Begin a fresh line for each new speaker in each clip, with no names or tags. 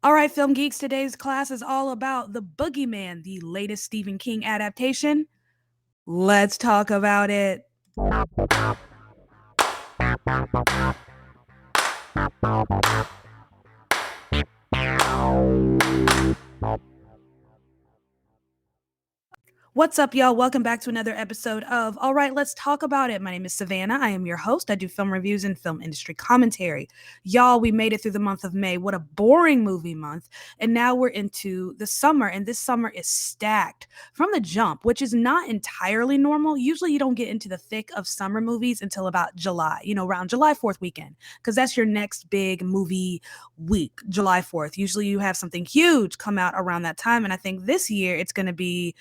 All right, film geeks, today's class is all about The Boogeyman, the latest Stephen King adaptation. Let's talk about it. What's up, y'all? Welcome back to another episode of All Right, Let's Talk About It. My name is Savannah. I am your host. I do film reviews and film industry commentary. Y'all, we made it through the month of May. What a boring movie month. And now we're into the summer, and this summer is stacked from the jump, which is not entirely normal. Usually you don't get into the thick of summer movies until about July, around July 4th weekend, because that's your next big movie week, July 4th. Usually you have something huge come out around that time. And I think this year it's going to be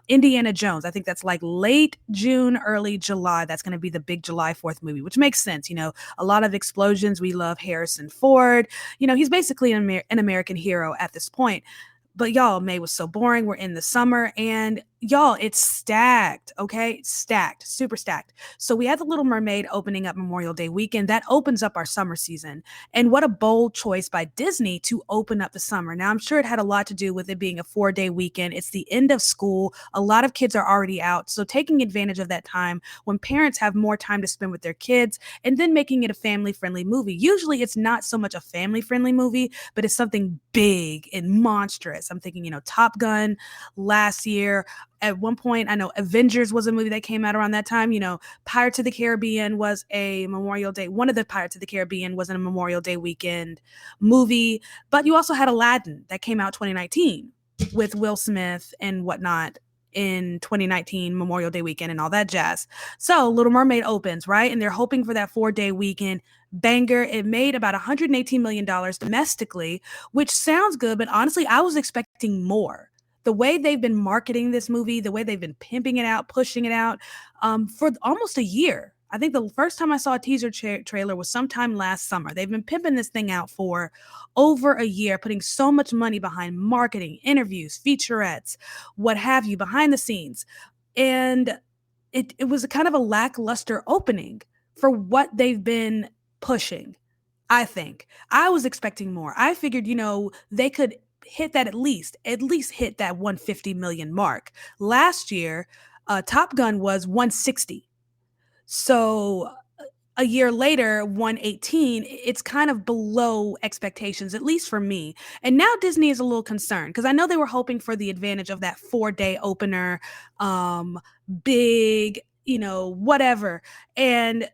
Indiana Jones. I think that's like late June, early July. That's going to be the big July 4th movie, which makes sense. A lot of explosions. We love Harrison Ford. He's basically an American hero at this point. But y'all, May was so boring. We're in the summer and y'all, it's stacked, okay? Stacked, super stacked. So we had The Little Mermaid opening up Memorial Day weekend. That opens up our summer season. And what a bold choice by Disney to open up the summer. Now, I'm sure it had a lot to do with it being a 4-day weekend. It's the end of school. A lot of kids are already out. So taking advantage of that time when parents have more time to spend with their kids and then making it a family-friendly movie. Usually it's not so much a family-friendly movie, but it's something big and monstrous. I'm thinking, Top Gun last year. At one point, I know Avengers was a movie that came out around that time. Pirates of the Caribbean was a Memorial Day. One of the Pirates of the Caribbean was a Memorial Day weekend movie. But you also had Aladdin that came out 2019 with Will Smith and whatnot in 2019 Memorial Day weekend and all that jazz. So Little Mermaid opens, right? And they're hoping for that 4-day weekend banger. It made about $118 million domestically, which sounds good, but honestly, I was expecting more. The way they've been marketing this movie, the way they've been pimping it out, pushing it out for almost a year. I think the first time I saw a teaser trailer was sometime last summer. They've been pimping this thing out for over a year, putting so much money behind marketing, interviews, featurettes, what have you, behind the scenes. And it was a kind of a lackluster opening for what they've been pushing. I think I was expecting more. I figured, they could hit that at least hit that 150 million mark. Last year, Top Gun was 160. So a year later, 118, it's kind of below expectations, at least for me. And now Disney is a little concerned because I know they were hoping for the advantage of that 4-day opener, big, whatever. And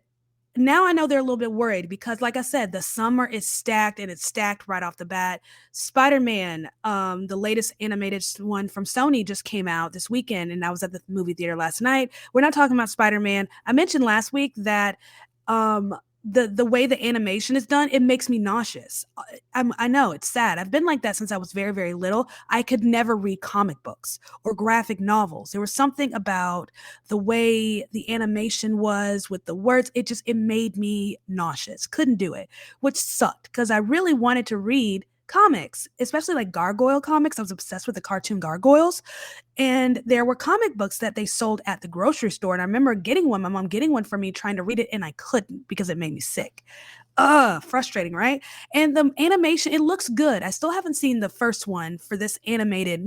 now I know they're a little bit worried because, like I said, the summer is stacked and it's stacked right off the bat. Spider-Man, the latest animated one from Sony, just came out this weekend, and I was at the movie theater last night. We're not talking about Spider-Man. I mentioned last week that the way the animation is done, it makes me nauseous. I know it's sad. I've been like that since I was very, very little. I could never read comic books or graphic novels. There was something about the way the animation was with the words. It made me nauseous. Couldn't do it, which sucked because I really wanted to read comics, especially like gargoyle comics. I was obsessed with the cartoon gargoyles. And there were comic books that they sold at the grocery store. And I remember getting one, my mom getting one for me, trying to read it, and I couldn't because it made me sick. Frustrating, right? And the animation, it looks good. I still haven't seen the first one for this animated,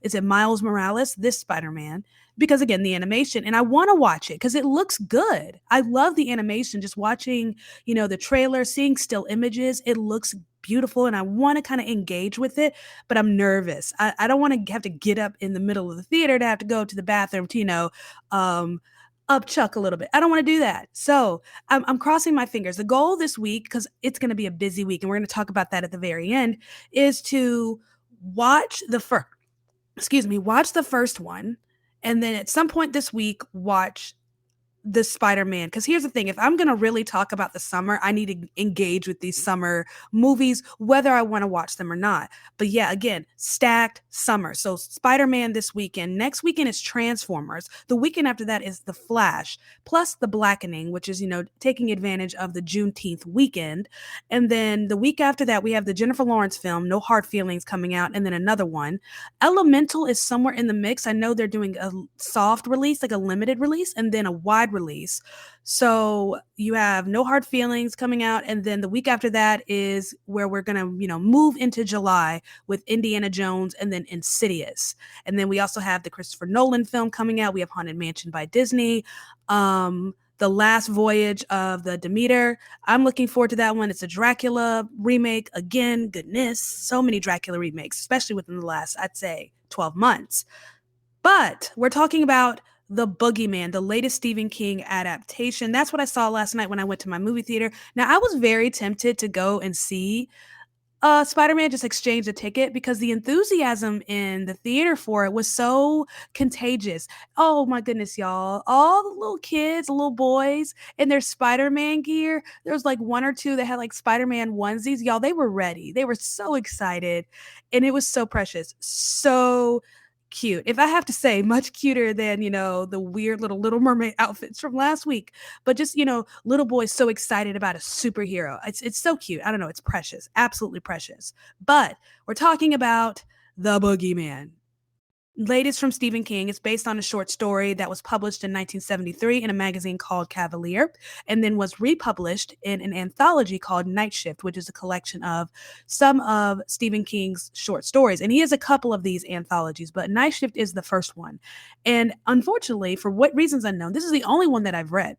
is it Miles Morales, this Spider-Man? Because again, the animation, and I want to watch it because it looks good. I love the animation, just watching, the trailer, seeing still images, it looks beautiful and I want to kind of engage with it, but I'm nervous. I don't want to have to get up in the middle of the theater to have to go to the bathroom to, upchuck a little bit. I don't want to do that. So I'm crossing my fingers. The goal this week, because it's going to be a busy week, and we're going to talk about that at the very end, is to watch the first one, and then at some point this week, watch the Spider-Man. Because here's the thing, if I'm going to really talk about the summer, I need to engage with these summer movies, whether I want to watch them or not. But yeah, again, stacked summer. So Spider-Man this weekend. Next weekend is Transformers. The weekend after that is The Flash, plus The Blackening, which is, taking advantage of the Juneteenth weekend. And then the week after that, we have the Jennifer Lawrence film, No Hard Feelings, coming out, and then another one. Elemental is somewhere in the mix. I know they're doing a soft release, like a limited release, and then a wide wide release. So you have No Hard Feelings coming out, and then the week after that is where we're gonna, move into July with Indiana Jones and then Insidious. And then we also have the Christopher Nolan film coming out. We have Haunted Mansion by Disney. The Last Voyage of the Demeter. I'm looking forward to that one. It's a Dracula remake. Again, goodness, so many Dracula remakes, especially within the last, I'd say, 12 months. But we're talking about The Boogeyman, the latest Stephen King adaptation. That's what I saw last night when I went to my movie theater. Now, I was very tempted to go and see Spider-Man, just exchanged a ticket because the enthusiasm in the theater for it was so contagious. Oh my goodness, y'all. All the little kids, the little boys in their Spider-Man gear. There was like one or two that had like Spider-Man onesies. Y'all, they were ready. They were so excited. And it was so precious. So cute. If I have to say, much cuter than, the weird Little Mermaid outfits from last week. But just, little boys so excited about a superhero. It's so cute. I don't know. It's precious. Absolutely precious. But we're talking about The Boogeyman. Latest from Stephen King. It's based on a short story that was published in 1973 in a magazine called Cavalier, and then was republished in an anthology called Night Shift, which is a collection of some of Stephen King's short stories. And he has a couple of these anthologies, but Night Shift is the first one. And unfortunately, for what reasons unknown, this is the only one that I've read.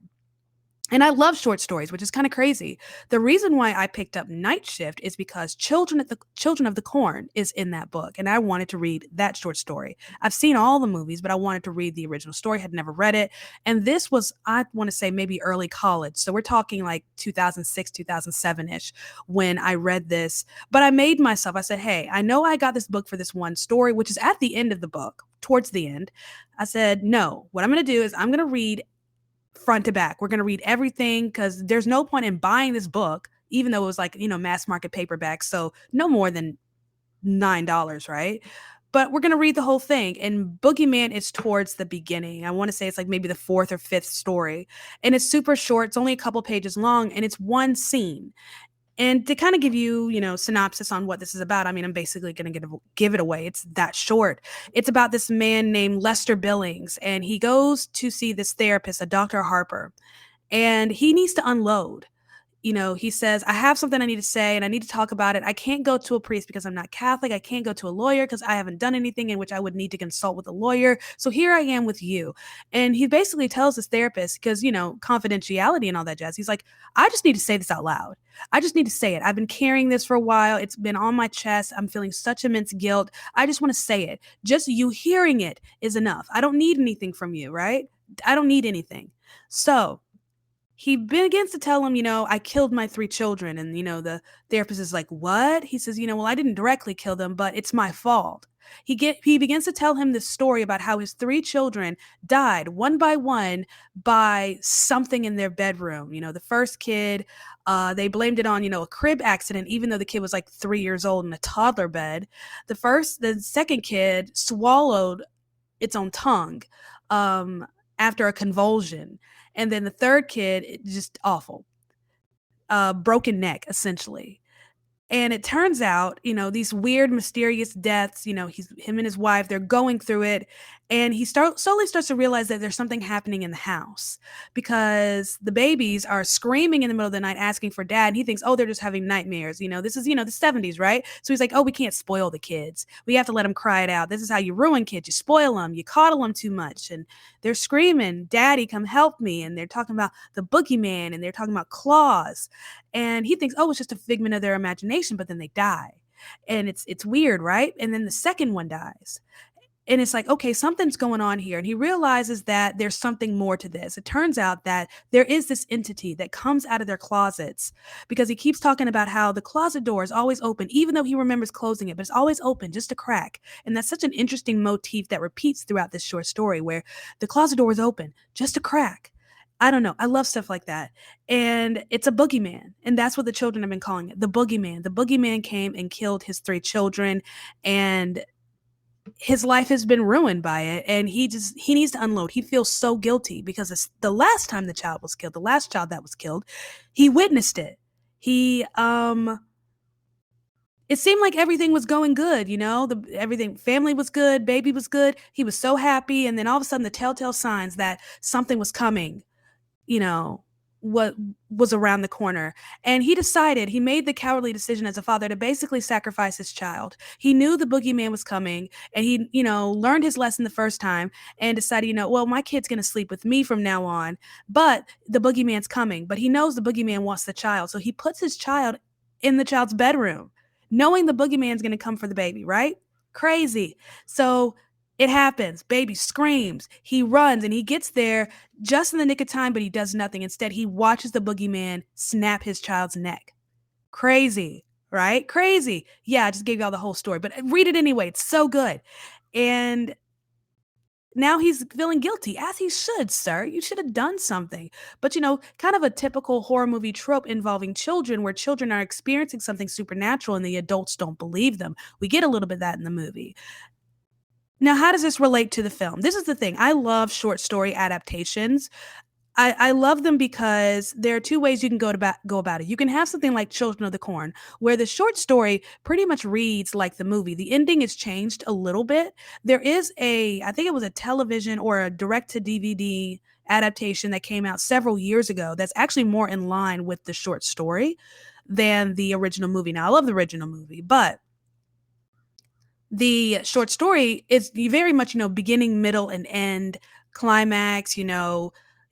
And I love short stories, which is kind of crazy. The reason why I picked up Night Shift is because Children of the Corn is in that book, and I wanted to read that short story. I've seen all the movies, but I wanted to read the original story, had never read it. And this was, I want to say, maybe early college. So we're talking like 2006, 2007-ish when I read this. But I made myself, I said, hey, I know I got this book for this one story, which is at the end of the book, towards the end. I said, no, what I'm going to do is I'm going to read front to back. We're going to read everything because there's no point in buying this book, even though it was like, mass market paperback. So no more than $9, right? But we're going to read the whole thing. And Boogeyman is towards the beginning. I want to say it's like maybe the fourth or fifth story. And it's super short. It's only a couple pages long, and it's one scene. And to kind of give you, synopsis on what this is about, I mean, I'm basically going to give it away. It's that short. It's about this man named Lester Billings, and he goes to see this therapist, a Dr. Harper, and he needs to unload. He says, I have something I need to say and I need to talk about it. I can't go to a priest because I'm not Catholic. I can't go to a lawyer because I haven't done anything in which I would need to consult with a lawyer. So here I am with you. And he basically tells his therapist, because, confidentiality and all that jazz. He's like, I just need to say this out loud. I just need to say it. I've been carrying this for a while. It's been on my chest. I'm feeling such immense guilt. I just want to say it. Just you hearing it is enough. I don't need anything from you, right? I don't need anything. So he begins to tell him, I killed my 3 children. And, the therapist is like, what? He says, well, I didn't directly kill them, but it's my fault. He begins to tell him this story about how his 3 children died one by one by something in their bedroom. The first kid, they blamed it on, a crib accident, even though the kid was like 3 years old in a toddler bed. The second kid swallowed its own tongue after a convulsion. And then the third kid, just awful. Broken neck, essentially. And it turns out, these weird, mysterious deaths, him and his wife, they're going through it. And he slowly starts to realize that there's something happening in the house because the babies are screaming in the middle of the night asking for dad. And he thinks, oh, they're just having nightmares. This is, the 70s, right? So he's like, oh, we can't spoil the kids. We have to let them cry it out. This is how you ruin kids. You spoil them. You coddle them too much. And they're screaming, Daddy, come help me. And they're talking about the boogeyman and they're talking about claws. And he thinks, oh, it's just a figment of their imagination, but then they die. And it's weird, right? And then the second one dies. And it's like, okay, something's going on here. And he realizes that there's something more to this. It turns out that there is this entity that comes out of their closets because he keeps talking about how the closet door is always open, even though he remembers closing it, but it's always open, just a crack. And that's such an interesting motif that repeats throughout this short story where the closet door is open, just a crack. I don't know. I love stuff like that. And it's a boogeyman. And that's what the children have been calling it. The boogeyman. The boogeyman came and killed his 3 children. And his life has been ruined by it. And he needs to unload. He feels so guilty because it's the last time the child was killed, the last child that was killed, he witnessed it. It seemed like everything was going good, everything, family was good, baby was good. He was so happy. And then all of a sudden the telltale signs that something was coming you know, what was around the corner. And he made the cowardly decision as a father to basically sacrifice his child. He knew the boogeyman was coming, and he, learned his lesson the first time and decided, well, my kid's going to sleep with me from now on, but the boogeyman's coming. But he knows the boogeyman wants the child. So he puts his child in the child's bedroom, knowing the boogeyman's going to come for the baby, right? Crazy. So it happens. Baby screams. He runs and he gets there just in the nick of time, but he does nothing. Instead, he watches the boogeyman snap his child's neck. Crazy, right? Crazy. Yeah, I just gave y'all the whole story, but read it anyway. It's so good. And now he's feeling guilty, as he should, sir. You should have done something. But, kind of a typical horror movie trope involving children, where children are experiencing something supernatural and the adults don't believe them. We get a little bit of that in the movie. Now, how does this relate to the film? This is the thing. I love short story adaptations. I love them because there are two ways you can go about it. You can have something like Children of the Corn, where the short story pretty much reads like the movie. The ending is changed a little bit. There is I think it was a television or a direct-to-DVD adaptation that came out several years ago that's actually more in line with the short story than the original movie. Now, I love the original movie, but the short story is very much, beginning, middle, and end, climax,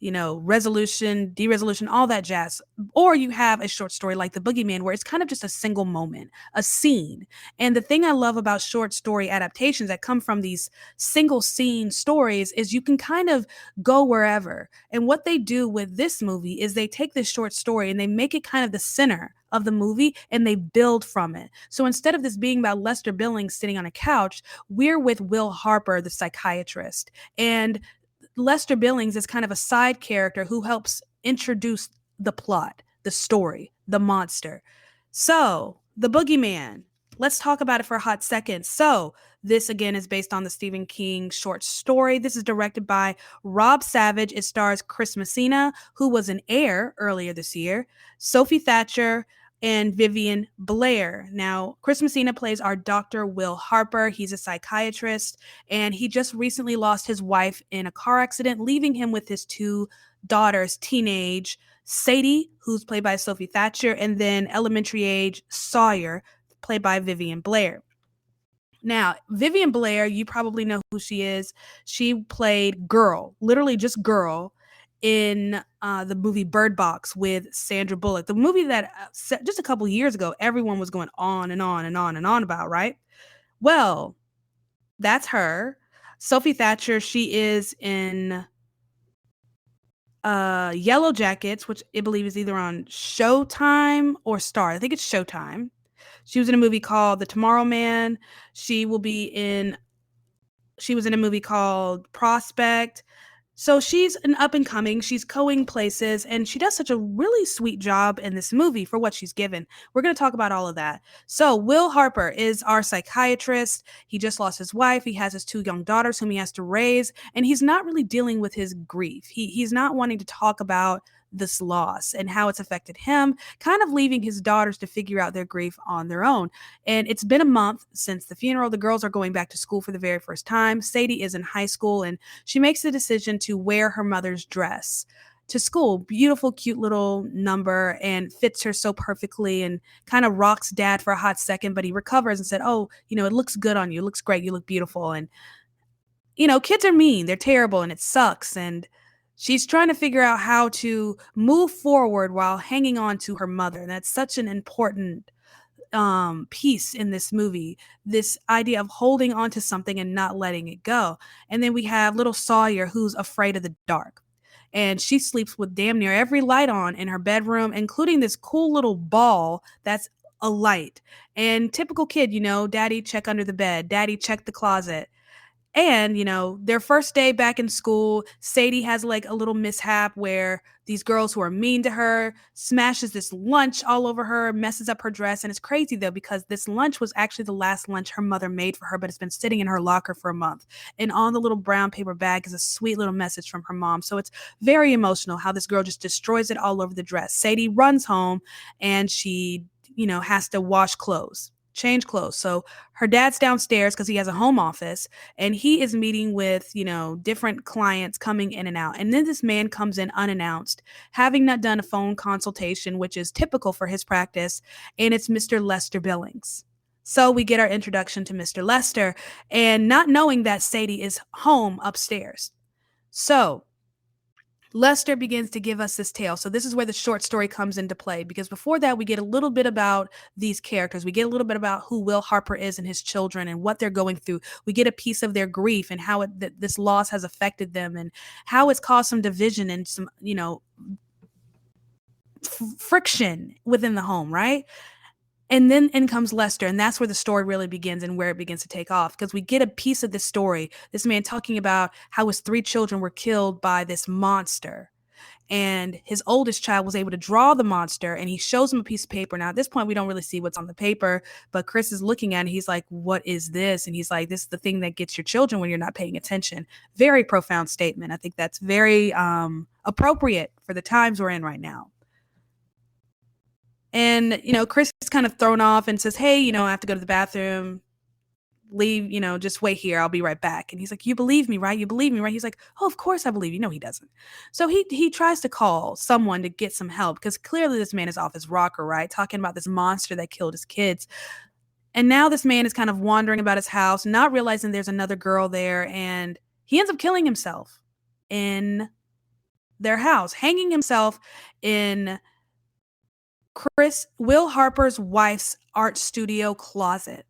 resolution, de-resolution, all that jazz. Or you have a short story like The Boogeyman, where it's kind of just a single moment, a scene. And the thing I love about short story adaptations that come from these single scene stories is you can kind of go wherever. And what they do with this movie is they take this short story and they make it kind of the center of the movie, and they build from it. So instead of this being about Lester Billings sitting on a couch, we're with Will Harper, the psychiatrist. And Lester Billings is kind of a side character who helps introduce the plot, the story, the monster. So, The Boogeyman. Let's talk about it for a hot second. So, this again is based on the Stephen King short story. This is directed by Rob Savage. It stars Chris Messina, who was an heir earlier this year, Sophie Thatcher, and Vivian Blair. Now, Chris Messina plays our Dr. Will Harper. He's a psychiatrist, and he just recently lost his wife in a car accident, leaving him with his two daughters, teenage Sadie, who's played by Sophie Thatcher, and then elementary age Sawyer, played by Vivian Blair. Now, Vivian Blair, you probably know who she is. She played Girl, literally just Girl, in the movie Bird Box with Sandra Bullock. The movie that just a couple years ago, everyone was going on and on and on and on about, right? Well, that's her. Sophie Thatcher, she is in Yellow Jackets, which I believe is either on Showtime or Star. I think it's Showtime. She was in a movie called The Tomorrow Man. She was in a movie called Prospect. So she's an up and coming, she's going places, and she does such a really sweet job in this movie for what she's given. We're going to talk about all of that. So Will Harper is our psychiatrist. He just lost his wife. He has his two young daughters whom he has to raise, and he's not really dealing with his grief. He's not wanting to talk about this loss and how it's affected him, kind of leaving his daughters to figure out their grief on their own. And it's been a month since the funeral. The girls are going back to school for the very first time. Sadie is in high school, and she makes the decision to wear her mother's dress to school. Beautiful, cute little number, and fits her so perfectly, and kind of rocks Dad for a hot second, but he recovers and said, "Oh, it looks good on you. It looks great. You look beautiful." And kids are mean. They're terrible, and it sucks. And she's trying to figure out how to move forward while hanging on to her mother. And that's such an important piece in this movie, this idea of holding on to something and not letting it go. And then we have little Sawyer, who's afraid of the dark. And she sleeps with damn near every light on in her bedroom, including this cool little ball that's a light. And typical kid, Daddy, check under the bed. Daddy, check the closet. And, their first day back in school, Sadie has like a little mishap where these girls who are mean to her smashes this lunch all over her, messes up her dress. And it's crazy though, because this lunch was actually the last lunch her mother made for her, but it's been sitting in her locker for a month. And on the little brown paper bag is a sweet little message from her mom. So it's very emotional how this girl just destroys it all over the dress. Sadie runs home and she, has to wash clothes. change clothes. So her dad's downstairs because he has a home office, and he is meeting with, different clients coming in and out. And then this man comes in unannounced, having not done a phone consultation, which is typical for his practice. And it's Mr. Lester Billings. So we get our introduction to Mr. Lester, and not knowing that Sadie is home upstairs. So Lester begins to give us this tale. So this is where the short story comes into play, because before that, we get a little bit about these characters. We get a little bit about who Will Harper is and his children and what they're going through. We get a piece of their grief and how this loss has affected them and how it's caused some division and some, friction within the home, right? And then in comes Lester, and that's where the story really begins and where it begins to take off, because we get a piece of this story. This man talking about how his 3 children were killed by this monster. And his oldest child was able to draw the monster, and he shows him a piece of paper. Now, at this point, we don't really see what's on the paper, but Chris is looking at it. He's like, what is this? And he's like, this is the thing that gets your children when you're not paying attention. Very profound statement. I think that's very appropriate for the times we're in right now. And, Chris is kind of thrown off and says, hey, I have to go to the bathroom. Leave, just wait here. I'll be right back. And he's like, you believe me, right? You believe me, right? He's like, oh, of course I believe you. No, he doesn't. So he tries to call someone to get some help, because clearly this man is off his rocker, right? Talking about this monster that killed his kids. And now this man is kind of wandering about his house, not realizing there's another girl there. And he ends up killing himself in their house, hanging himself in Will Harper's wife's art studio closet.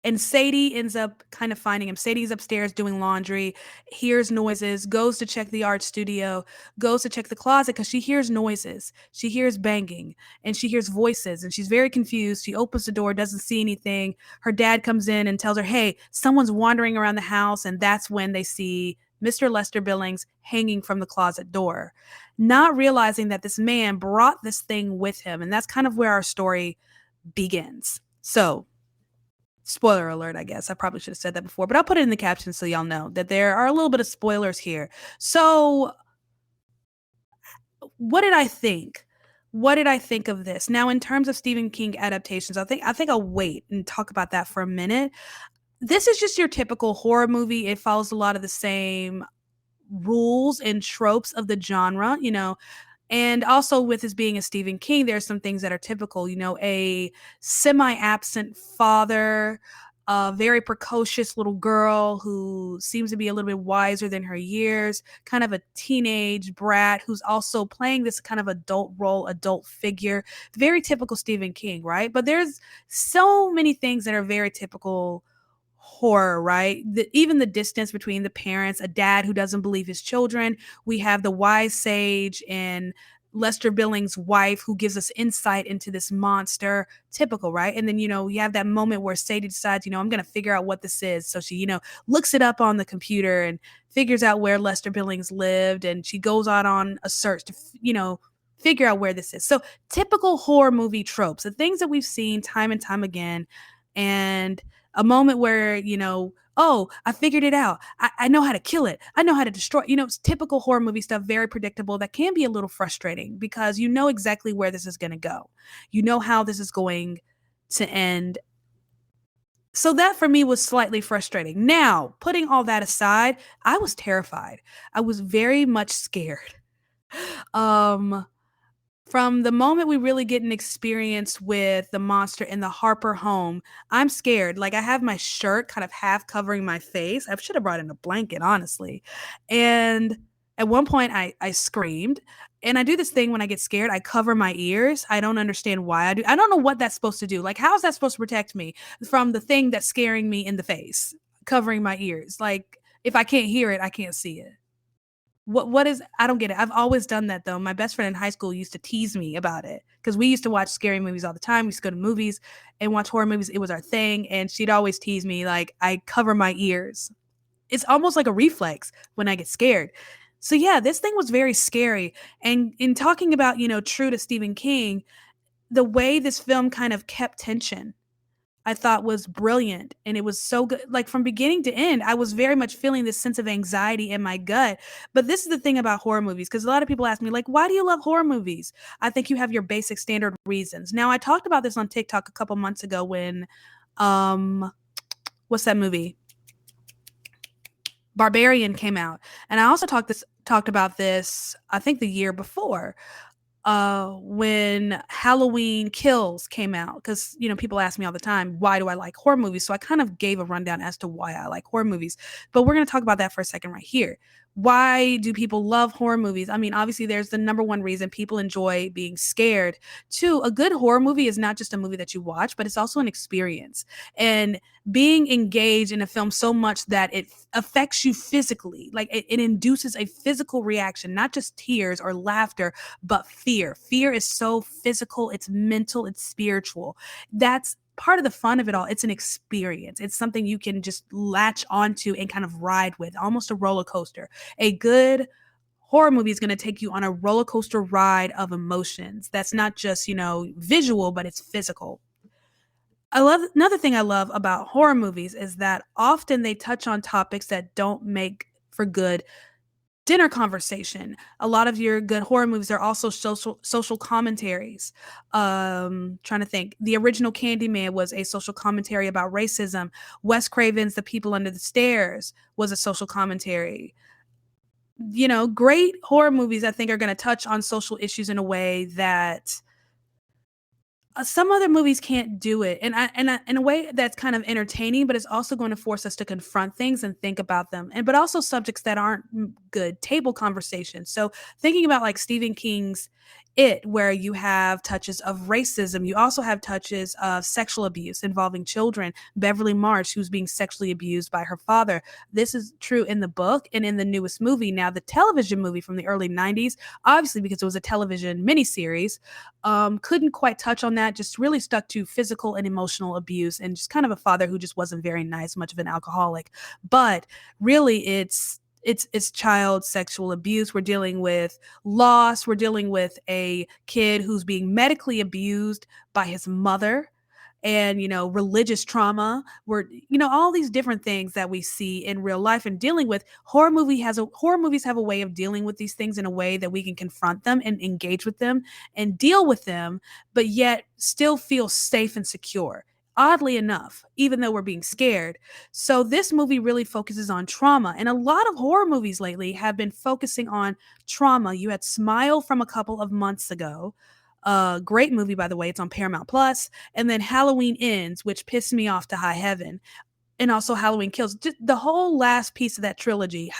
And Sadie ends up kind of finding him. Sadie's upstairs doing laundry, hears noises, goes to check the art studio, goes to check the closet because she hears noises. She hears banging and she hears voices, and she's very confused. She opens the door, doesn't see anything. Her dad comes in and tells her, hey, someone's wandering around the house. And that's when they see Mr. Lester Billings hanging from the closet door, not realizing that this man brought this thing with him. And that's kind of where our story begins. So, spoiler alert, I guess. I probably should have said that before, but I'll put it in the caption so y'all know that there are a little bit of spoilers here. So, what did I think? What did I think of this? Now, in terms of Stephen King adaptations, I think I'll wait and talk about that for a minute. This is just your typical horror movie. It follows a lot of the same rules and tropes of the genre, and also with his being a Stephen King, there's some things that are typical, a semi-absent father, a very precocious little girl who seems to be a little bit wiser than her years, kind of a teenage brat who's also playing this kind of adult role, adult figure. Very typical Stephen King, right? But there's so many things that are very typical horror, right? Even the distance between the parents, a dad who doesn't believe his children. We have the wise sage and Lester Billings' wife who gives us insight into this monster. Typical, right? And then, you have that moment where Sadie decides, I'm going to figure out what this is. So she, looks it up on the computer and figures out where Lester Billings lived. And she goes out on a search to, figure out where this is. So typical horror movie tropes, the things that we've seen time and time again. And a moment where, oh, I figured it out. I know how to kill it. I know how to destroy. It's typical horror movie stuff, very predictable. That can be a little frustrating because you know exactly where this is going to go. You know how this is going to end. So that for me was slightly frustrating. Now, putting all that aside, I was terrified. I was very much scared. From the moment we really get an experience with the monster in the Harper home, I'm scared. Like, I have my shirt kind of half covering my face. I should have brought in a blanket, honestly. And at one point, I screamed. And I do this thing when I get scared. I cover my ears. I don't understand why I do. I don't know what that's supposed to do. Like, how is that supposed to protect me from the thing that's scaring me in the face? Covering my ears. Like, if I can't hear it, I can't see it. What is, I don't get it. I've always done that though. My best friend in high school used to tease me about it because we used to watch scary movies all the time. We used to go to movies and watch horror movies. It was our thing. And she'd always tease me like I cover my ears. It's almost like a reflex when I get scared. So yeah, this thing was very scary. And in talking about, true to Stephen King, the way this film kind of kept tension. I thought was brilliant, and it was so good. Like from beginning to end, I was very much feeling this sense of anxiety in my gut. But this is the thing about horror movies, because a lot of people ask me, like, why do you love horror movies? I think you have your basic standard reasons. Now, I talked about this on TikTok a couple months ago when, um, what's that movie? Barbarian came out, and I also talked about this, I think, the year before, when Halloween Kills came out, because people ask me all the time, why do I like horror movies? So I kind of gave a rundown as to why I like horror movies, but we're going to talk about that for a second right here. Why do people love horror movies? I mean, obviously there's the number one reason: people enjoy being scared. Two, a good horror movie is not just a movie that you watch, but it's also an experience. And being engaged in a film so much that it affects you physically, like it induces a physical reaction, not just tears or laughter, but fear. Fear is so physical, it's mental, it's spiritual. That's part of the fun of it all. It's an experience. It's something you can just latch onto and kind of ride with, almost a roller coaster. A good horror movie is going to take you on a roller coaster ride of emotions. That's not just, visual, but it's physical. I love Another thing I love about horror movies is that often they touch on topics that don't make for good dinner conversation. A lot of your good horror movies are also social commentaries. Trying to think. The original Candyman was a social commentary about racism. Wes Craven's The People Under the Stairs was a social commentary. Great horror movies, I think, are going to touch on social issues in a way that some other movies can't do it, and in a way that's kind of entertaining, but it's also going to force us to confront things and think about them, and but also subjects that aren't good table conversations. So thinking about like Stephen King's It, where you have touches of racism, you also have touches of sexual abuse involving children. Beverly Marsh, who's being sexually abused by her father. This is true in the book and in the newest movie. Now, the television movie from the early '90s, obviously because it was a television miniseries, couldn't quite touch on that, just really stuck to physical and emotional abuse and just kind of a father who just wasn't very nice, much of an alcoholic. But really, it's child sexual abuse. We're dealing with loss. We're dealing with a kid who's being medically abused by his mother, and religious trauma. We're all these different things that we see in real life and dealing with. Horror movies have a way of dealing with these things in a way that we can confront them and engage with them and deal with them, but yet still feel safe and secure, oddly enough, even though we're being scared. So this movie really focuses on trauma, and a lot of horror movies lately have been focusing on trauma. You had Smile from a couple of months ago. Great movie, by the way. It's on Paramount Plus. And then Halloween Ends, which pissed me off to high heaven, and also Halloween Kills. Just the whole last piece of that trilogy,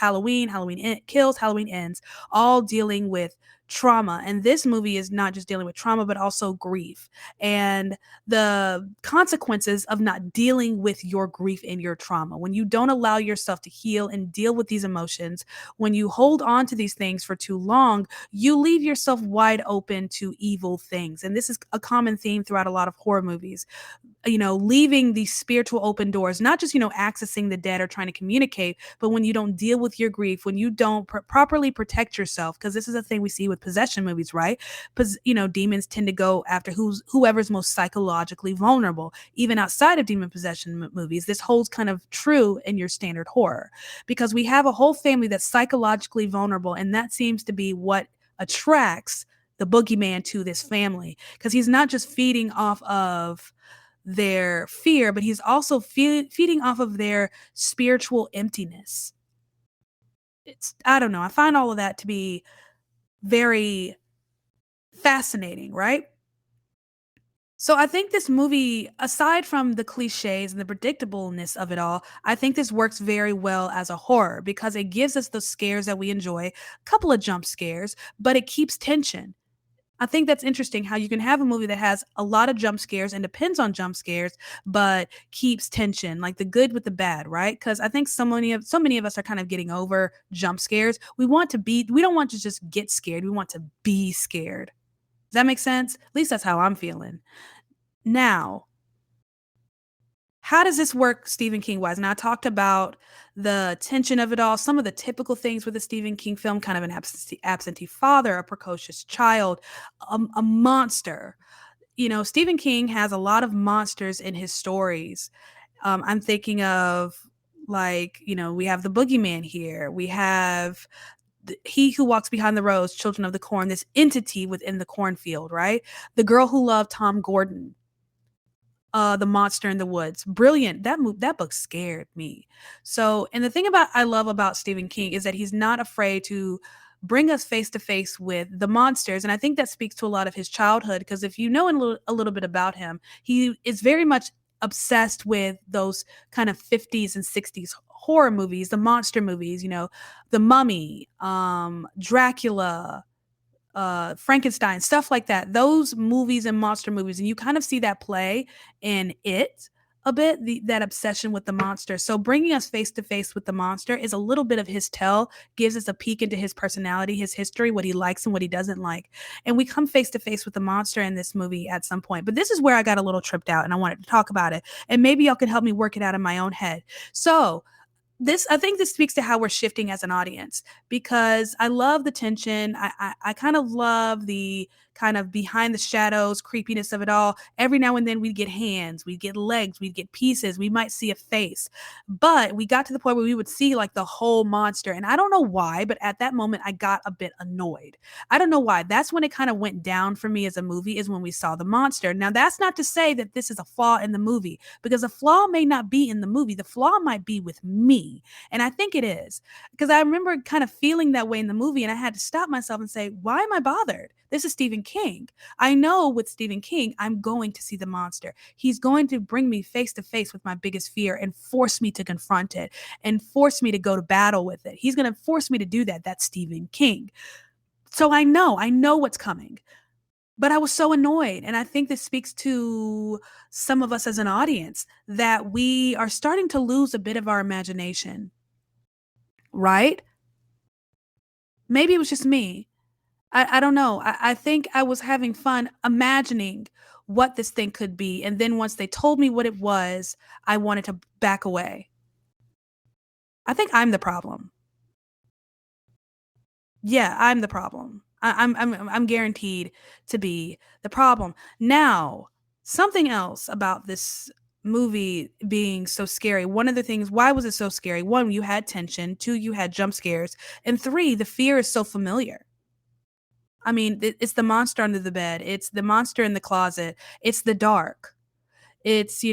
Kills, Halloween Ends, all dealing with trauma. And this movie is not just dealing with trauma, but also grief and the consequences of not dealing with your grief and your trauma. When you don't allow yourself to heal and deal with these emotions, when you hold on to these things for too long, you leave yourself wide open to evil things. And this is a common theme throughout a lot of horror movies. Leaving these spiritual open doors, not just, accessing the dead or trying to communicate, but when you don't deal with your grief, when you don't properly protect yourself, because this is a thing we see with possession movies, right? Because, demons tend to go after whoever's most psychologically vulnerable. Even outside of demon possession movies, this holds kind of true in your standard horror, because we have a whole family that's psychologically vulnerable, and that seems to be what attracts the boogeyman to this family, because he's not just feeding off of their fear, but he's also feeding off of their spiritual emptiness. I don't know. I find all of that to be very fascinating, right? So I think this movie, aside from the cliches and the predictableness of it all, I think this works very well as a horror because it gives us the scares that we enjoy, a couple of jump scares, but it keeps tension. I think that's interesting how you can have a movie that has a lot of jump scares and depends on jump scares, but keeps tension, like the good with the bad, right? Because I think so many of us are kind of getting over jump scares. We don't want to just get scared. We want to be scared. Does that make sense? At least that's how I'm feeling. Now, how does this work Stephen King wise? Now, I talked about the tension of it all, some of the typical things with a Stephen King film, kind of an absentee father, a precocious child, a monster. Stephen King has a lot of monsters in his stories. I'm thinking of, like, we have the Boogeyman here. We have He Who Walks Behind the Rows, Children of the Corn, this entity within the cornfield, right? The Girl Who Loved Tom Gordon, The Monster in the Woods. Brilliant. That book scared me. So, and the thing about I love about Stephen King is that he's not afraid to bring us face to face with the monsters, and I think that speaks to a lot of his childhood, because if you know a little bit about him, he is very much obsessed with those kind of 50s and 60s horror movies, the monster movies, The Mummy, Dracula, Frankenstein, stuff like that. Those movies and monster movies, and you kind of see that play in it a bit, that obsession with the monster. So bringing us face to face with the monster is a little bit of his tell, gives us a peek into his personality, his history, what he likes and what he doesn't like. And we come face to face with the monster in this movie at some point. But this is where I got a little tripped out and I wanted to talk about it. And maybe y'all can help me work it out in my own head. So I think this speaks to how we're shifting as an audience, because I love the tension. I kind of love the kind of behind the shadows creepiness of it all. Every now and then we'd get hands, we'd get legs, we'd get pieces, we might see a face. But we got to the point where we would see like the whole monster. And I don't know why, but at that moment I got a bit annoyed. I don't know why. That's when it kind of went down for me as a movie, is when we saw the monster. Now, that's not to say that this is a flaw in the movie, because a flaw may not be in the movie. The flaw might be with me. And I think it is, because I remember kind of feeling that way in the movie, and I had to stop myself and say, why am I bothered? This is Stephen King. I know with Stephen King, I'm going to see the monster. He's going to bring me face to face with my biggest fear and force me to confront it and force me to go to battle with it. He's going to force me to do that. That's Stephen King. So I know what's coming. But I was so annoyed. And I think this speaks to some of us as an audience, that we are starting to lose a bit of our imagination, right? Maybe it was just me. I don't know. I think I was having fun imagining what this thing could be. And then once they told me what it was, I wanted to back away. I think I'm the problem. Yeah, I'm the problem. I'm guaranteed to be the problem. Now, something else about this movie being so scary. One of the things, why was it so scary? One, you had tension. Two, you had jump scares. And three, the fear is so familiar. I mean, it's the monster under the bed. It's the monster in the closet. It's the dark. It's,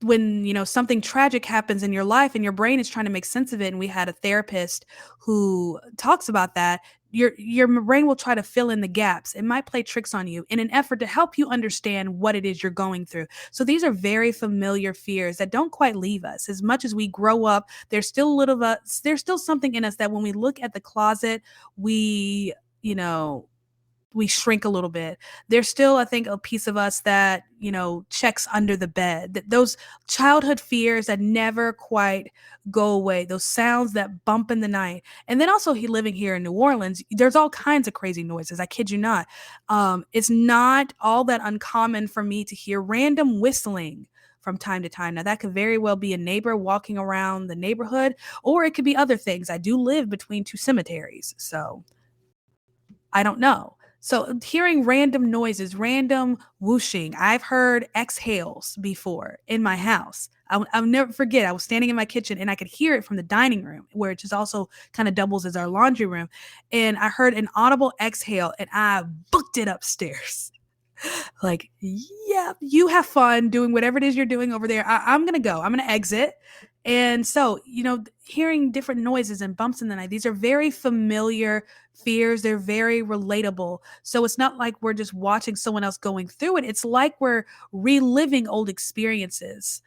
when something tragic happens in your life and your brain is trying to make sense of it, and we had a therapist who talks about that, your brain will try to fill in the gaps. It might play tricks on you in an effort to help you understand what it is you're going through. So these are very familiar fears that don't quite leave us. As much as we grow up, there's still something in us that when we look at the closet, we you know we shrink a little bit. There's still, I think, a piece of us that, checks under the bed. Those childhood fears that never quite go away, those sounds that bump in the night. And then also, living here in New Orleans, there's all kinds of crazy noises. I kid you not. It's not all that uncommon for me to hear random whistling from time to time. Now, that could very well be a neighbor walking around the neighborhood, or it could be other things. I do live between two cemeteries, so I don't know. So hearing random noises, random whooshing. I've heard exhales before in my house. I'll never forget. I was standing in my kitchen and I could hear it from the dining room, where it just also kind of doubles as our laundry room. And I heard an audible exhale and I booked it upstairs. Like, yeah, you have fun doing whatever it is you're doing over there. I'm going to go. I'm going to exit. And so, hearing different noises and bumps in the night, these are very familiar fears. They're very relatable. So it's not like we're just watching someone else going through it. It's like we're reliving old experiences.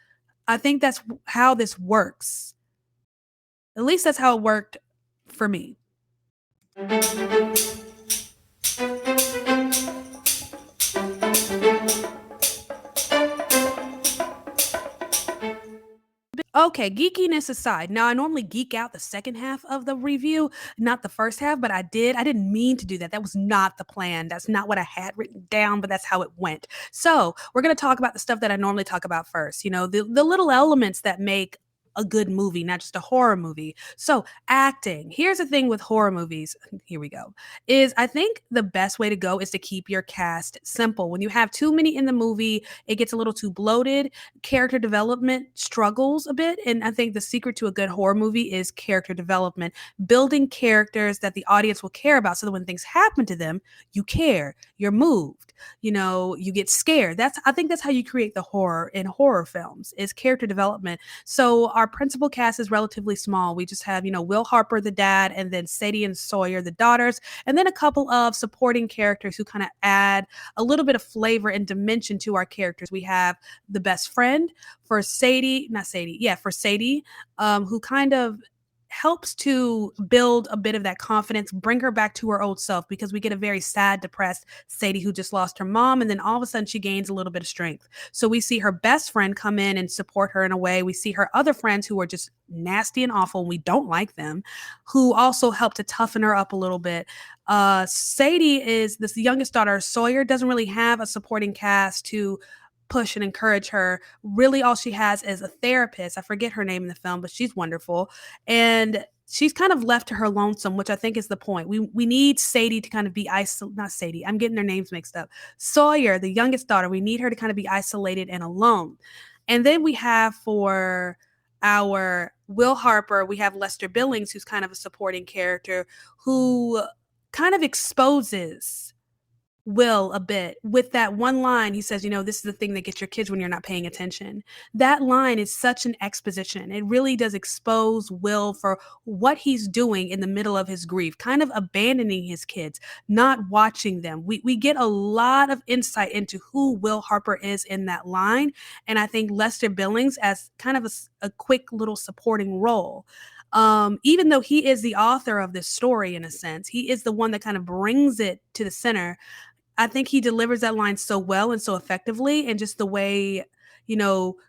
I think that's how this works. At least that's how it worked for me. Okay, geekiness aside. Now, I normally geek out the second half of the review, not the first half, but I did. I didn't mean to do that. That was not the plan. That's not what I had written down, but that's how it went. So, we're going to talk about the stuff that I normally talk about first. The little elements that make a good movie, not just a horror movie. So, acting. Here's the thing with horror movies. Here we go. Is I think the best way to go is to keep your cast simple. When you have too many in the movie, it gets a little too bloated. Character development struggles a bit. And I think the secret to a good horror movie is character development, building characters that the audience will care about so that when things happen to them, you care, you're moved, you get scared. I think that's how you create the horror in horror films is character development. So our principal cast is relatively small. We just have, Will Harper, the dad, and then Sadie and Sawyer, the daughters, and then a couple of supporting characters who kind of add a little bit of flavor and dimension to our characters. We have the best friend for Sadie, not Sadie, yeah, for Sadie, who kind of helps to build a bit of that confidence, bring her back to her old self because we get a very sad, depressed Sadie who just lost her mom. And then all of a sudden she gains a little bit of strength. So we see her best friend come in and support her in a way. We see her other friends who are just nasty and awful and we don't like them, who also help to toughen her up a little bit. Sadie is this youngest daughter. Sawyer doesn't really have a supporting cast to push and encourage her. Really, all she has is a therapist. I forget her name in the film, but she's wonderful. And she's kind of left to her lonesome, which I think is the point. We need Sadie to kind of be not Sadie. I'm getting their names mixed up. Sawyer, the youngest daughter, we need her to kind of be isolated and alone. And then we have for our Will Harper, we have Lester Billings, who's kind of a supporting character who kind of exposes Will a bit with that one line. He says, this is the thing that gets your kids when you're not paying attention. That line is such an exposition. It really does expose Will for what he's doing in the middle of his grief, kind of abandoning his kids, not watching them. We get a lot of insight into who Will Harper is in that line. And I think Lester Billings as kind of a quick little supporting role. Even though he is the author of this story, in a sense, he is the one that kind of brings it to the center. I think he delivers that line so well and so effectively, and just the way,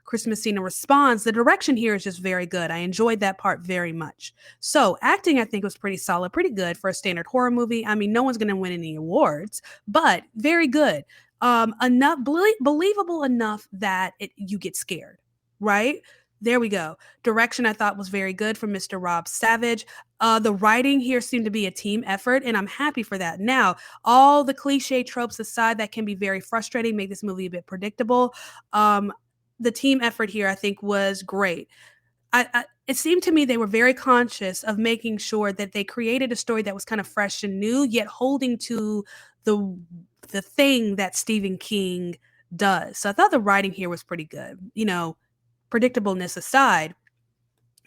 Chris Messina responds, the direction here is just very good. I enjoyed that part very much. So acting, I think, was pretty solid, pretty good for a standard horror movie. I mean, no one's going to win any awards, but very good. Enough believable enough that you get scared, right? There we go. Direction I thought was very good from Mr. Rob Savage. The writing here seemed to be a team effort, and I'm happy for that. Now, all the cliche tropes aside that can be very frustrating, make this movie a bit predictable. The team effort here, I think, was great. It seemed to me they were very conscious of making sure that they created a story that was kind of fresh and new, yet holding to the thing that Stephen King does. So I thought the writing here was pretty good. Predictableness aside,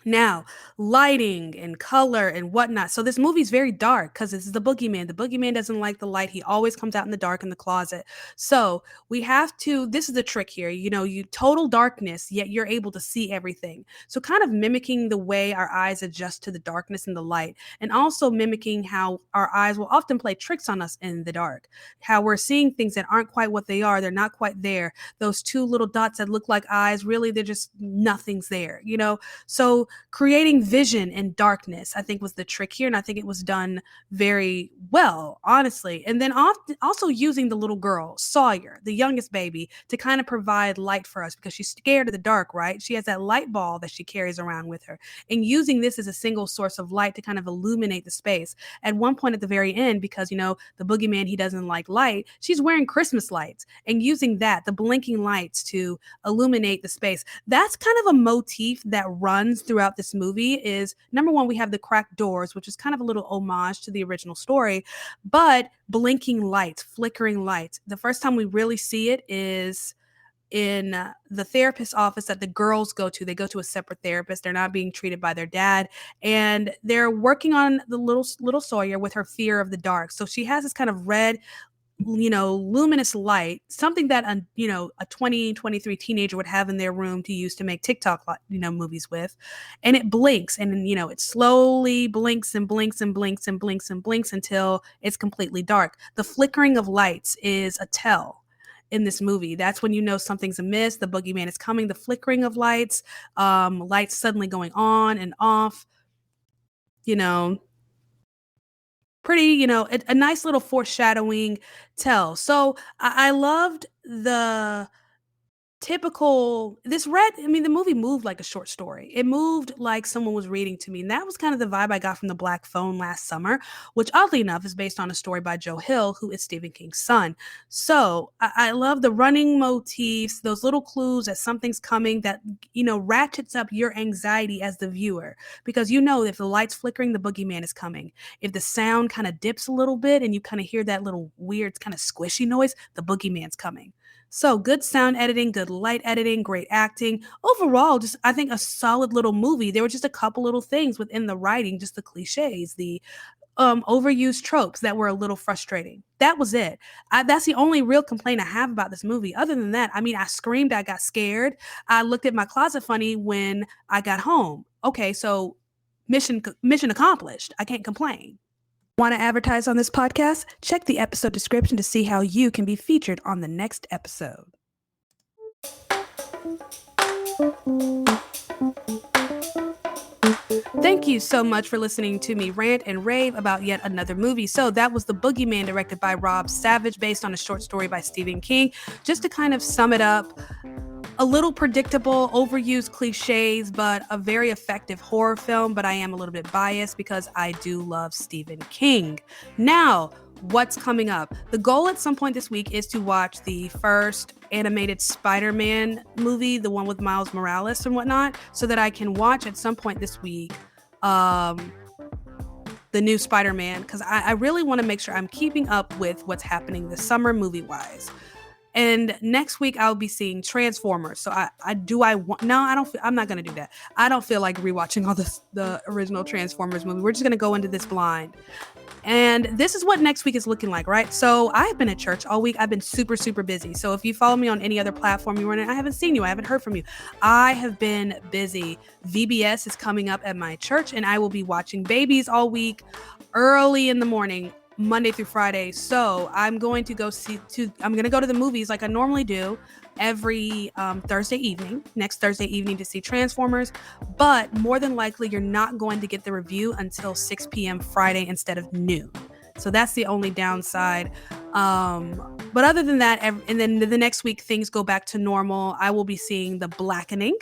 now, lighting and color and whatnot. So this movie's very dark because this is the boogeyman. The boogeyman doesn't like the light. He always comes out in the dark in the closet. So we have to, this is the trick here, you total darkness, yet you're able to see everything. So kind of mimicking the way our eyes adjust to the darkness and the light, and also mimicking how our eyes will often play tricks on us in the dark, how we're seeing things that aren't quite what they are. They're not quite there. Those two little dots that look like eyes, really, they're just nothing's there, So creating vision in darkness, I think, was the trick here. And I think it was done very well, honestly. And then also using the little girl, Sawyer, the youngest baby, to kind of provide light for us because she's scared of the dark, right? She has that light ball that she carries around with her. And using this as a single source of light to kind of illuminate the space. At one point at the very end, because, the boogeyman, he doesn't like light, she's wearing Christmas lights and using the blinking lights to illuminate the space. That's kind of a motif that runs throughout this movie. Is number one, we have the cracked doors, which is kind of a little homage to the original story, but blinking lights, flickering lights. The first time we really see it is in the therapist's office that the girls go to. They go to a separate therapist. They're not being treated by their dad, and they're working on the little Sawyer with her fear of the dark. So she has this kind of red, luminous light, something that a 23 teenager would have in their room to use to make TikTok movies with. And it blinks, and it slowly blinks and blinks and blinks and blinks and blinks until it's completely dark. The flickering of lights is a tell in this movie. That's when something's amiss. The boogeyman is coming. The flickering of lights, lights suddenly going on and off, pretty, a nice little foreshadowing tell. So I loved the typical this read I mean, the movie moved like a short story. It moved like someone was reading to me, and that was kind of the vibe I got from The Black Phone last summer, which oddly enough is based on a story by Joe Hill, who is Stephen King's son. So I love the running motifs, those little clues that something's coming that, ratchets up your anxiety as the viewer. Because if the light's flickering, the boogeyman is coming. If the sound kind of dips a little bit and you kind of hear that little weird kind of squishy noise, the boogeyman's coming. So good sound editing, good light editing, great acting. Overall, just I think a solid little movie. There were just a couple little things within the writing, just the cliches, the overused tropes that were a little frustrating. That was it. That's the only real complaint I have about this movie. Other than that, I mean, I screamed, I got scared. I looked at my closet funny when I got home. Okay, so mission accomplished. I can't complain. Want to advertise on this podcast? Check the episode description to see how you can be featured on the next episode. Thank you so much for listening to me rant and rave about yet another movie. So that was The Boogeyman, directed by Rob Savage, based on a short story by Stephen King. Just to kind of sum it up, a little predictable, overused cliches, but a very effective horror film. But I am a little bit biased because I do love Stephen King. Now, what's coming up? The goal at some point this week is to watch the first animated Spider-Man movie, the one with Miles Morales and whatnot, so that I can watch at some point this week the new Spider-Man, because I really want to make sure I'm keeping up with what's happening this summer movie-wise. And next week I'll be seeing Transformers. So I'm not going to do that. I don't feel like rewatching all the original Transformers movie. We're just going to go into this blind. And this is what next week is looking like, right? So I have been at church all week. I've been super, super busy. So if you follow me on any other platform you were in, I haven't seen you. I haven't heard from you. I have been busy. VBS is coming up at my church, and I will be watching babies all week, early in the morning, Monday through Friday. So I'm going to go to the movies like I normally do every Thursday evening, next Thursday evening, to see Transformers. But more than likely, you're not going to get the review until 6 p.m. Friday instead of noon. So that's the only downside. But other than that, and then the next week, things go back to normal. I will be seeing The Blackening.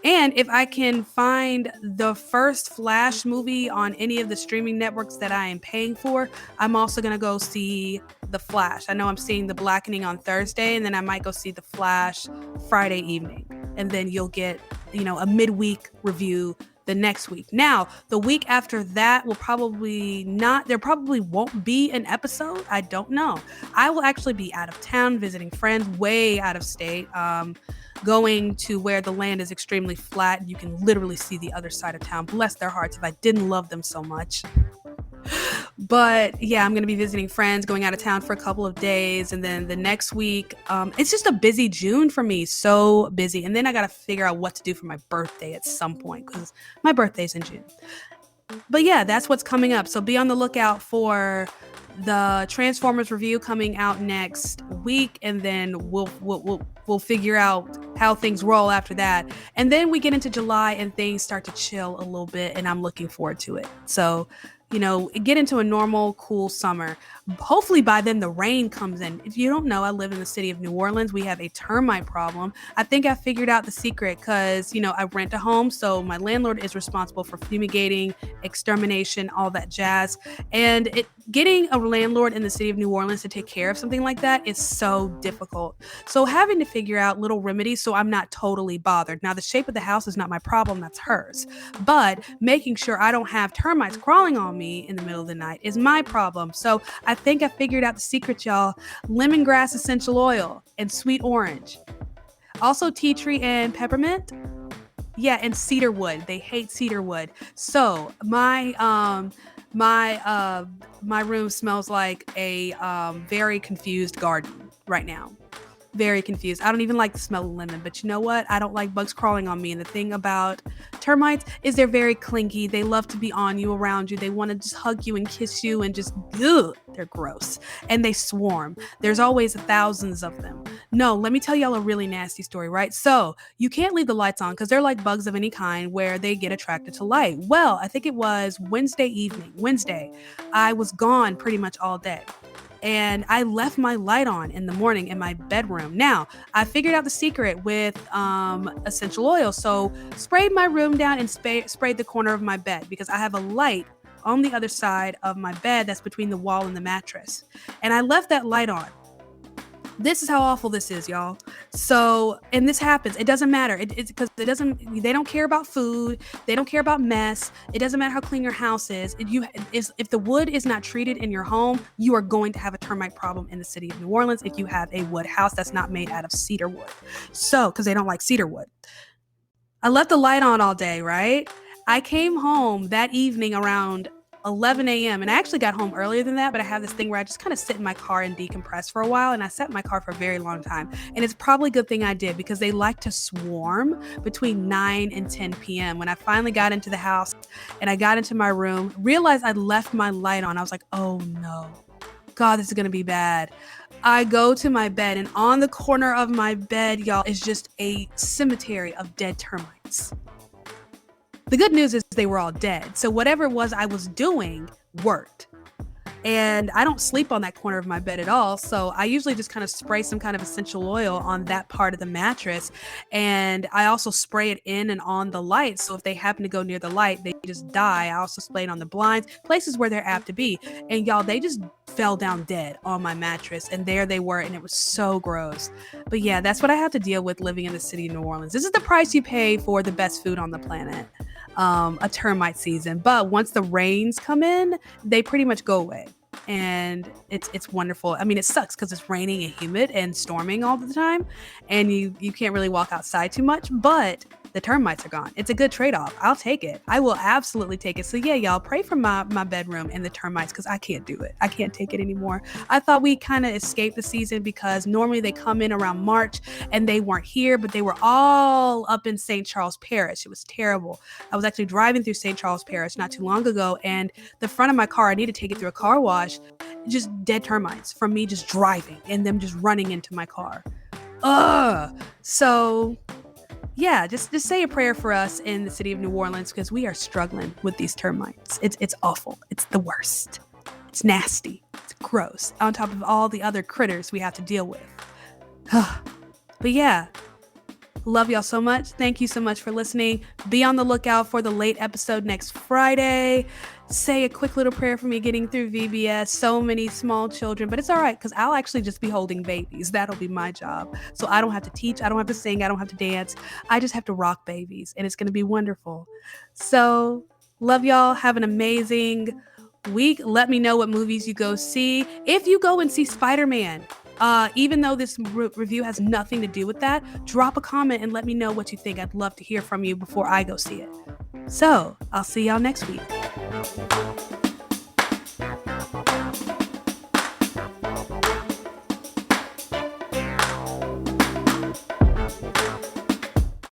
And if I can find the first Flash movie on any of the streaming networks that I am paying for, I'm also going to go see The Flash. I know I'm seeing The Blackening on Thursday, and then I might go see The Flash Friday evening. And then you'll get, a midweek review the next week. Now, the week after that there probably won't be an episode. I don't know. I will actually be out of town visiting friends, way out of state, going to where the land is extremely flat. You can literally see the other side of town. Bless their hearts if I didn't love them so much. But yeah, I'm going to be visiting friends, going out of town for a couple of days. And then the next week, it's just a busy June for me. So busy. And then I got to figure out what to do for my birthday at some point, because my birthday's in June. But yeah, that's what's coming up. So be on the lookout for the Transformers review coming out next week, and then we'll figure out how things roll after that. And then we get into July and things start to chill a little bit, and I'm looking forward to it. So, get into a normal, cool summer. Hopefully by then the rain comes in. If you don't know, I live in the city of New Orleans. We have a termite problem. I think I figured out the secret because, I rent a home. So my landlord is responsible for fumigating, extermination, all that jazz. And getting a landlord in the city of New Orleans to take care of something like that is so difficult. So having to figure out little remedies so I'm not totally bothered. Now, the shape of the house is not my problem. That's hers. But making sure I don't have termites crawling on me in the middle of the night is my problem. So I think I figured out the secret, y'all. Lemongrass essential oil and sweet orange. Also tea tree and peppermint. Yeah, and cedar wood. They hate cedar wood. So my room smells like a very confused garden right now. Very confused. I don't even like the smell of lemon, but you know what? I don't like bugs crawling on me. And the thing about termites is they're very clingy. They love to be on you, around you. They want to just hug you and kiss you and just, they're gross. And they swarm. There's always thousands of them. No, let me tell y'all a really nasty story, right? So you can't leave the lights on because they're like bugs of any kind where they get attracted to light. Well, I think it was Wednesday, I was gone pretty much all day. and I left my light on in the morning in my bedroom. Now, I figured out the secret with essential oil. So sprayed my room down and sprayed the corner of my bed because I have a light on the other side of my bed that's between the wall and the mattress. And I left that light on. This is how awful this is, y'all. So, and this happens. It doesn't matter. It's because they don't care about food. They don't care about mess. It doesn't matter how clean your house is. If the wood is not treated in your home, you are going to have a termite problem in the city of New Orleans if you have a wood house that's not made out of cedar wood. So, because they don't like cedar wood. I left the light on all day, right? I came home that evening around 11 a.m. and I actually got home earlier than that, but I have this thing where I just kind of sit in my car and decompress for a while, and I sat in my car for a very long time. And it's probably a good thing I did because they like to swarm between 9 and 10 p.m. When I finally got into the house and I got into my room, realized I'd left my light on. I was like, oh no, God, this is going to be bad. I go to my bed, and on the corner of my bed, y'all, is just a cemetery of dead termites. The good news is they were all dead. So whatever it was I was doing worked. And I don't sleep on that corner of my bed at all. So I usually just kind of spray some kind of essential oil on that part of the mattress. And I also spray it in and on the light. So if they happen to go near the light, they just die. I also spray it on the blinds, places where they're apt to be. And y'all, they just fell down dead on my mattress. And there they were. And it was so gross. But yeah, that's what I have to deal with living in the city of New Orleans. This is the price you pay for the best food on the planet. A termite season. But once the rains come in, they pretty much go away. And it's wonderful. I mean, it sucks because it's raining and humid and storming all the time, and you can't really walk outside too much, but the termites are gone. It's a good trade-off. I'll take it. I will absolutely take it. So yeah, y'all, pray for my bedroom and the termites because I can't do it. I can't take it anymore. I thought we kind of escaped the season because normally they come in around March and they weren't here, but they were all up in St. Charles Parish. It was terrible. I was actually driving through St. Charles Parish not too long ago, and the front of my car, I need to take it through a car wash, just dead termites from me just driving and them just running into my car. So yeah, just say a prayer for us in the city of New Orleans because we are struggling with these termites. It's awful. It's the worst. It's nasty. It's gross. On top of all the other critters we have to deal with. But yeah, love y'all so much. Thank you so much for listening. Be on the lookout for the late episode next Friday. Say a quick little prayer for me getting through VBS. So many small children, but it's all right because I'll actually just be holding babies. That'll be my job. So I don't have to teach. I don't have to sing. I don't have to dance. I just have to rock babies, and it's going to be wonderful. So love y'all. Have an amazing week. Let me know what movies you go see. If you go and see Spider-Man, even though this review has nothing to do with that, drop a comment and let me know what you think. I'd love to hear from you before I go see it. So I'll see y'all next week.